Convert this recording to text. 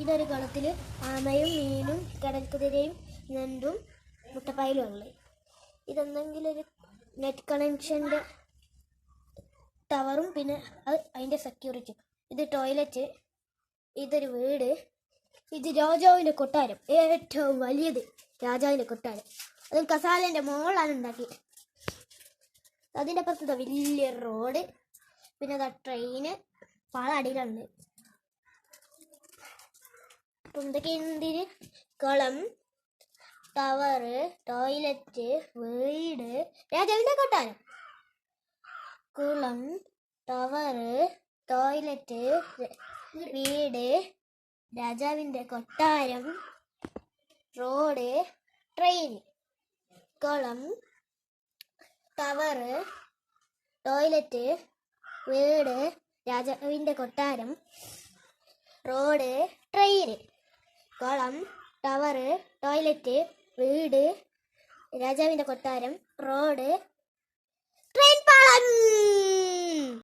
ഇതൊരു കുളത്തിൽ ആമയും മീനും കടൽക്കുതിരയും ഞണ്ടും മുട്ടപ്പായലും ഉള്ളത്. ഇതെന്തെങ്കിലും ഒരു നെറ്റ് കണക്ഷൻ്റെ ടവറും പിന്നെ അതിൻ്റെ സെക്യൂരിറ്റി. ഇത് ടോയ്ലറ്റ്, ഇതൊരു വീട്, ഇത് രാജാവിൻ്റെ കൊട്ടാരം, ഏറ്റവും വലിയത് രാജാവിൻ്റെ കൊട്ടാരം. അത് കസാലേൻ്റെ മോളാണ് ഉണ്ടാക്കി. അതിൻ്റെ അപ്പുറത്ത് വലിയ റോഡ്, പിന്നെ അതാ ട്രെയിന് പാളടിയിലുണ്ട്. അപ്പം എന്തൊക്കെയുണ്ട്? കുളം, ടവറ്, ടോയ്ലറ്റ്, വീട്, രാജാവിൻ്റെ കൊട്ടാരം. കുളം, ടവറ്, ടോയ്ലറ്റ്, വീട്, രാജാവിൻ്റെ കൊട്ടാരം, റോഡ്, ട്രെയിൻ. കുളം, ടവറ്, ടോയ്ലറ്റ്, വീട്, രാജാവിൻ്റെ കൊട്ടാരം, റോഡ്, ട്രെയിൻ. കുളം, ടവറ്, ടോയ്ലറ്റ്, വീട്, രാജാവിൻ്റെ കൊട്ടാരം, റോഡ്,